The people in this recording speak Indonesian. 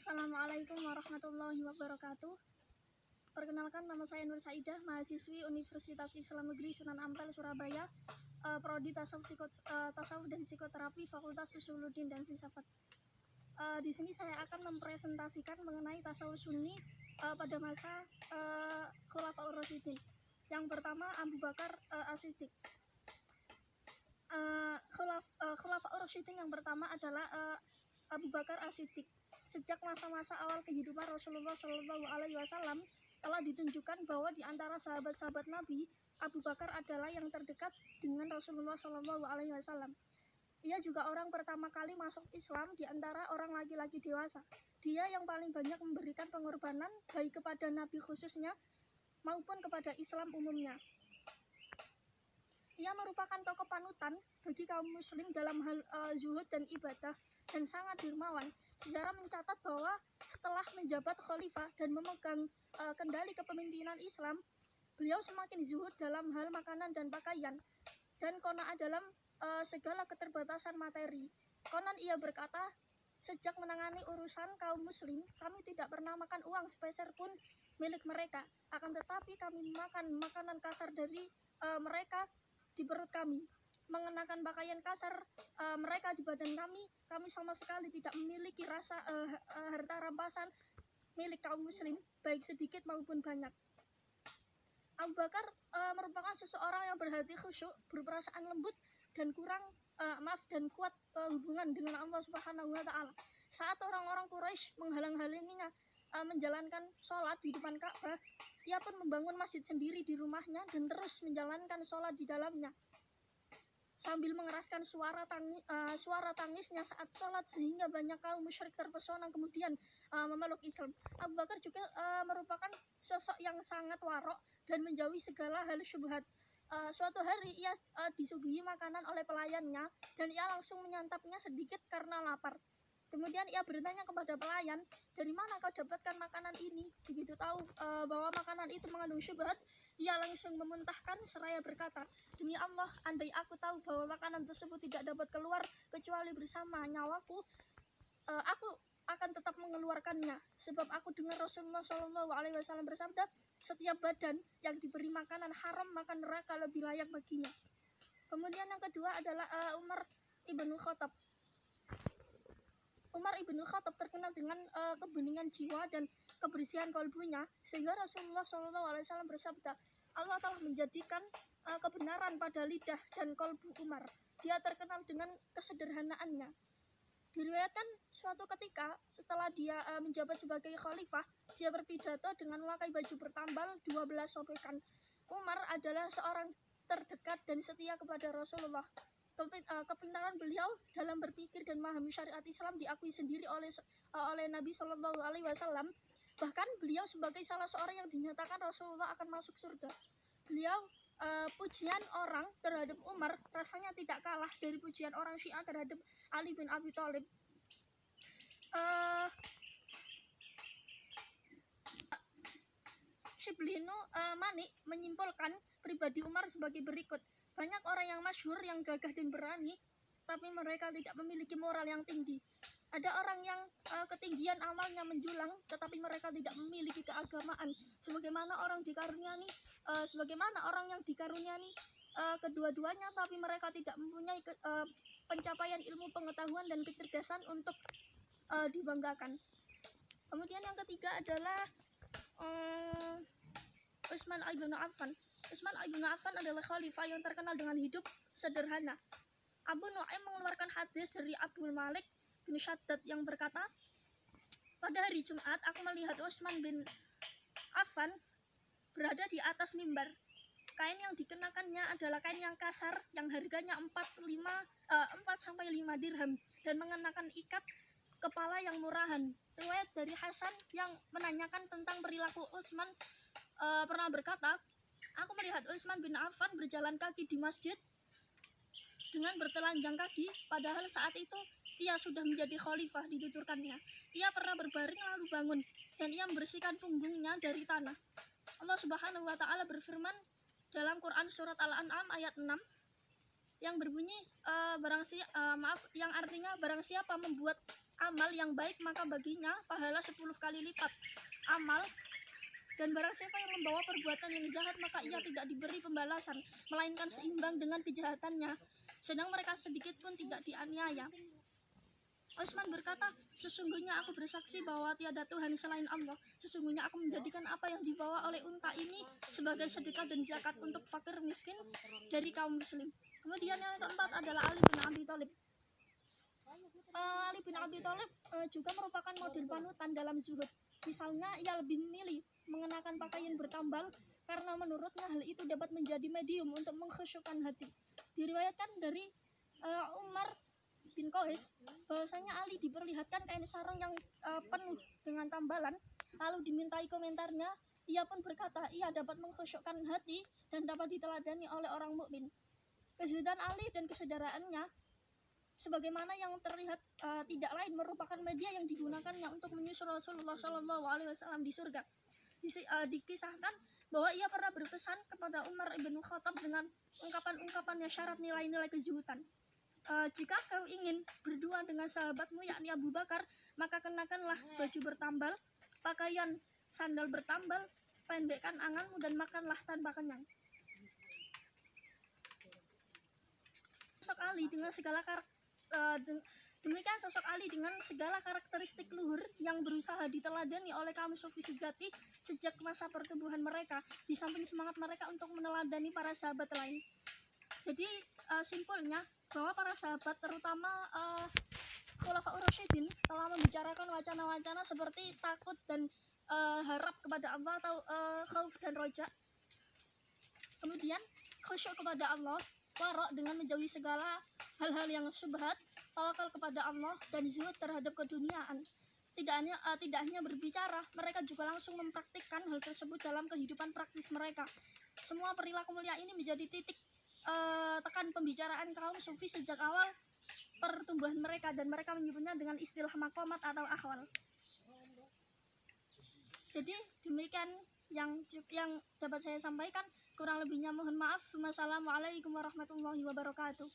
Assalamualaikum warahmatullahi wabarakatuh. Perkenalkan, nama saya Nur Saidah, mahasiswi Universitas Islam Negeri Sunan Ampel, Surabaya, Prodi Tasawuf dan Psikoterapi, Fakultas Usuluddin dan Filsafat. Di sini saya akan mempresentasikan mengenai tasawuf Sunni pada masa Khulafaur Rasyidin. Yang pertama, Abu Bakar As-Siddiq. Khulafaur Rasyidin yang pertama adalah Abu Bakar As-Siddiq. Sejak masa-masa awal kehidupan Rasulullah SAW telah ditunjukkan bahwa di antara sahabat-sahabat Nabi, Abu Bakar adalah yang terdekat dengan Rasulullah SAW. Ia juga orang pertama kali masuk Islam di antara orang laki-laki dewasa. Dia yang paling banyak memberikan pengorbanan baik kepada Nabi khususnya maupun kepada Islam umumnya. Ia merupakan tokoh panutan bagi kaum muslim dalam hal zuhud dan ibadah, dan sangat dermawan. Sejarah mencatat bahwa setelah menjabat khalifah dan memegang kendali kepemimpinan Islam, beliau semakin zuhud dalam hal makanan dan pakaian, dan qanaah dalam segala keterbatasan materi. Konon ia berkata, sejak menangani urusan kaum muslim, kami tidak pernah makan uang sepeser pun milik mereka, akan tetapi kami makan makanan kasar dari mereka di perut kami, mengenakan pakaian kasar mereka di badan kami sama sekali tidak memiliki rasa harta rampasan milik kaum muslim, baik sedikit maupun banyak. Abu Bakar merupakan seseorang yang berhati khusyuk, berperasaan lembut, dan dan kuat hubungan dengan Allah Subhanahu wa Ta'ala. Saat orang-orang Quraisy menghalang-halanginya menjalankan sholat di depan Ka'bah, ia pun membangun masjid sendiri di rumahnya dan terus menjalankan sholat di dalamnya sambil mengeraskan suara tangisnya saat sholat, sehingga banyak kaum musyrik terpesona kemudian memeluk Islam. Abu Bakar juga merupakan sosok yang sangat warok dan menjauhi segala hal syubhat. Suatu hari ia disuguhi makanan oleh pelayannya dan ia langsung menyantapnya sedikit karena lapar. Kemudian ia bertanya kepada pelayan, dari mana kau dapatkan makanan ini? Begitu tahu bahwa makanan itu mengandung syubhat, ia langsung memuntahkan seraya berkata, demi Allah, andai aku tahu bahwa makanan tersebut tidak dapat keluar kecuali bersama nyawaku, aku akan tetap mengeluarkannya. Sebab aku dengar Rasulullah SAW bersabda, setiap badan yang diberi makanan haram maka neraka lebih layak baginya. Kemudian yang kedua adalah Umar ibnu Khattab. Umar ibnu Khattab terkenal dengan kebeningan jiwa dan kebersihan kalbunya, sehingga Rasulullah SAW bersabda, Allah telah menjadikan kebenaran pada lidah dan kalbu Umar. Dia terkenal dengan kesederhanaannya. Diriwayatkan suatu ketika setelah dia menjabat sebagai khalifah, dia berpidato dengan memakai baju bertambal 12 sobekan. Umar adalah seorang terdekat dan setia kepada Rasulullah. Kepintaran beliau dalam berpikir dan memahami syariat Islam diakui sendiri oleh Nabi Shallallahu Alaihi Wasallam. Bahkan beliau sebagai salah seorang yang dinyatakan Rasulullah akan masuk surga. Beliau pujian orang terhadap Umar rasanya tidak kalah dari pujian orang Syiah terhadap Ali bin Abi Thalib. Syiblinu Manik menyimpulkan pribadi Umar sebagai berikut. Banyak orang yang masyhur, yang gagah dan berani, tapi mereka tidak memiliki moral yang tinggi. Ada orang yang ketinggian amalnya menjulang, tetapi mereka tidak memiliki keagamaan. Sebagaimana orang yang dikaruniai kedua-duanya, tapi mereka tidak mempunyai pencapaian ilmu pengetahuan dan kecerdasan untuk dibanggakan. Kemudian yang ketiga adalah Utsman ibnu Affan. Utsman ibnu Affan adalah khalifah yang terkenal dengan hidup sederhana. Abu Nu'aim mengeluarkan hadis dari Abdul Malik bin Shaddad yang berkata, pada hari Jumat aku melihat Utsman bin Affan berada di atas mimbar. Kain yang dikenakannya adalah kain yang kasar yang harganya 4-5 dirham dan mengenakan ikat kepala yang murahan. Riwayat dari Hasan yang menanyakan tentang perilaku Utsman pernah berkata, aku melihat Utsman bin Affan berjalan kaki di masjid dengan bertelanjang kaki, padahal saat itu ia sudah menjadi khalifah, dituturkannya. Ia pernah berbaring lalu bangun, dan ia membersihkan punggungnya dari tanah. Allah Subhanahu wa Ta'ala berfirman dalam Quran surat Al-An'am ayat 6 yang berbunyi yang artinya barang siapa membuat amal yang baik maka baginya pahala 10 kali lipat amal, dan barang siapa yang membawa perbuatan yang jahat maka ia tidak diberi pembalasan melainkan seimbang dengan kejahatannya, sedang mereka sedikit pun tidak dianiaya. Utsman berkata, sesungguhnya aku bersaksi bahwa tiada Tuhan selain Allah. Sesungguhnya aku menjadikan apa yang dibawa oleh unta ini sebagai sedekah dan zakat untuk fakir miskin dari kaum muslim. Kemudian yang keempat adalah Ali bin Abi Thalib. Ali bin Abi Thalib juga merupakan model panutan dalam zuhud. Misalnya, ia lebih memilih mengenakan pakaian bertambal karena menurutnya hal itu dapat menjadi medium untuk mengkhusyukkan hati. Diriwayatkan dari Umar bin Qais bahwasanya Ali diperlihatkan kain sarung yang penuh dengan tambalan, lalu dimintai komentarnya. Ia pun berkata, ia dapat mengkhusyukkan hati dan dapat diteladani oleh orang mukmin. Kezuhudan Ali dan kesadarannya sebagaimana yang terlihat tidak lain merupakan media yang digunakannya untuk menyusul Rasulullah SAW di surga. Dikisahkan bahwa ia pernah berpesan kepada Umar ibn Khattab dengan ungkapan-ungkapannya syarat nilai-nilai kezuhudan. Jika kau ingin berdua dengan sahabatmu yakni Abu Bakar, maka kenakanlah baju bertambal, pakaian sandal bertambal, pendekkan anganmu dan makanlah tanpa kenyang. Sosok Ali dengan segala demikian sosok Ali dengan segala karakteristik luhur yang berusaha diteladani oleh kaum sufi sejati sejak masa pertumbuhan mereka, di samping semangat mereka untuk meneladani para sahabat lain. Jadi simpulnya bahwa para sahabat terutama Khulafaur Rasyidin telah membicarakan wacana-wacana seperti takut dan harap kepada Allah atau khauf dan roja. Kemudian khusyuk kepada Allah, warok dengan menjauhi segala hal-hal yang syubhat, tawakal kepada Allah, dan zuhud terhadap keduniaan. Tidak hanya berbicara, mereka juga langsung mempraktikkan hal tersebut dalam kehidupan praktis mereka. Semua perilaku mulia ini menjadi titik tekan pembicaraan kaum sufi sejak awal pertumbuhan mereka, dan mereka menyebutnya dengan istilah makomat atau ahwal. Jadi demikian yang dapat saya sampaikan, kurang lebihnya mohon maaf. Wassalamualaikum warahmatullahi wabarakatuh.